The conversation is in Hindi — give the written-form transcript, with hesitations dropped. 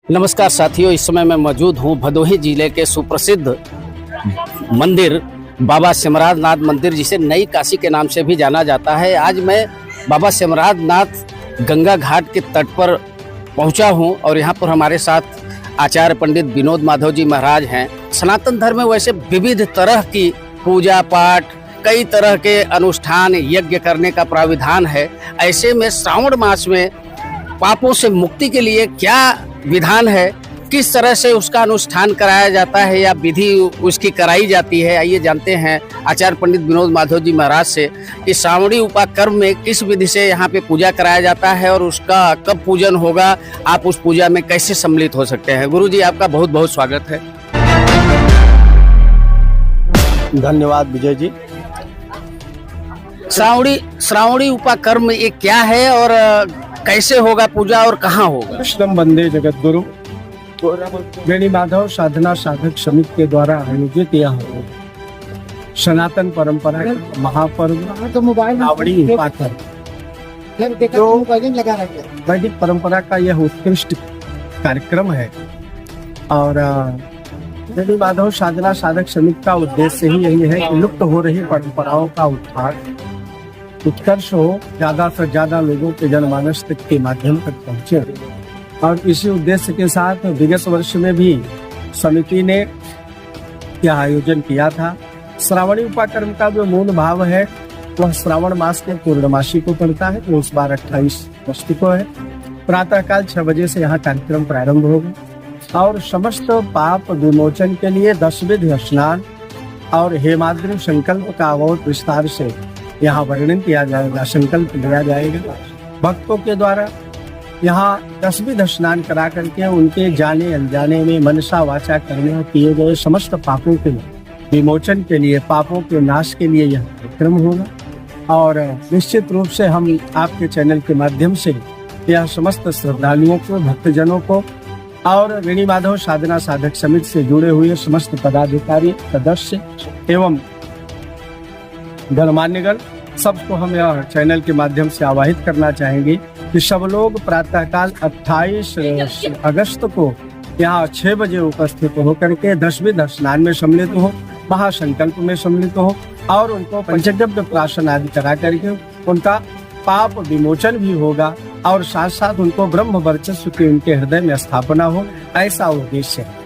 नमस्कार साथियों, इस समय मैं मौजूद हूँ भदोही जिले के सुप्रसिद्ध मंदिर बाबा सिमराज नाथ मंदिर, जिसे नई काशी के नाम से भी जाना जाता है। आज मैं बाबा सिमराज नाथ गंगा घाट के तट पर पहुँचा हूँ और यहाँ पर हमारे साथ आचार्य पंडित विनोद माधव जी महाराज हैं। सनातन धर्म में वैसे विविध तरह की पूजा पाठ, कई तरह के अनुष्ठान यज्ञ करने का प्राविधान है। ऐसे में श्रावण मास में पापों से मुक्ति के लिए क्या विधान है, किस तरह से उसका अनुष्ठान कराया जाता है या विधि उसकी कराई जाती है, आइए जानते हैं आचार्य पंडित विनोद माधव जी महाराज से कि श्रावणी उपाकर्म में किस विधि से यहाँ पे पूजा कराया जाता है और उसका कब पूजन होगा, आप उस पूजा में कैसे सम्मिलित हो सकते हैं। गुरु जी, आपका बहुत बहुत स्वागत है। धन्यवाद विजय जी। श्रावणी उपाकर्म ये क्या है और कैसे होगा पूजा और कहाँ होगा? कृष्णम वंदे जगत गुरु वेणी माधव साधना साधक समिति के द्वारा आयोजित यह सनातन परंपरा का महापर्व श्रावणी उपाकर्म जो वैदिक परंपरा का यह उत्कृष्ट कार्यक्रम है और वेणी माधव साधना साधक समिति का उद्देश्य ही यही है कि लुप्त हो रही परंपराओं का उत्थान उत्कर्ष हो, ज्यादा से ज्यादा लोगों के जनमानस तक के माध्यम तक पहुंचे। और इसी उद्देश्य के साथ विगत वर्ष में भी समिति ने यह आयोजन किया था। श्रावणी उपाकर्म का जो मूल भाव है वह श्रावण मास के पूर्णमासी को पड़ता है, तो उस बार 28 अगस्त को है। प्रातःकाल 6 बजे से यहाँ कार्यक्रम प्रारंभ होगा और समस्त पाप विमोचन के लिए 10 विधि स्नान और हेमाद्रि संकल्प का बहुत विस्तार से यहाँ वर्णन किया जाएगा, संकल्प लिया जाएगा। भक्तों के द्वारा यहाँ 10 विधि स्नान करा करके उनके जाने अनजाने में मनसा वाचा करने किए गए समस्त पापों के विमोचन के लिए, पापों के नाश के लिए यह कार्यक्रम होगा। और निश्चित रूप से हम आपके चैनल के माध्यम से यह समस्त श्रद्धालुओं को, भक्तजनों को और वेणी माधव साधना साधक समिति से जुड़े हुए समस्त पदाधिकारी, सदस्य एवं गणमान्यगण सबको हम यह चैनल के माध्यम से आवाहित करना चाहेंगे कि सब लोग प्रातःकाल 28 अगस्त को यहाँ 6 बजे उपस्थित होकर के 10 विधि स्नान में सम्मिलित हो, महासंकल्प में सम्मिलित हो और उनको पंचगव्य प्राशन आदि करा करके उनका पाप विमोचन भी होगा और साथ साथ उनको ब्रह्म वर्चस्व की उनके हृदय में स्थापना हो, ऐसा उद्देश्य है।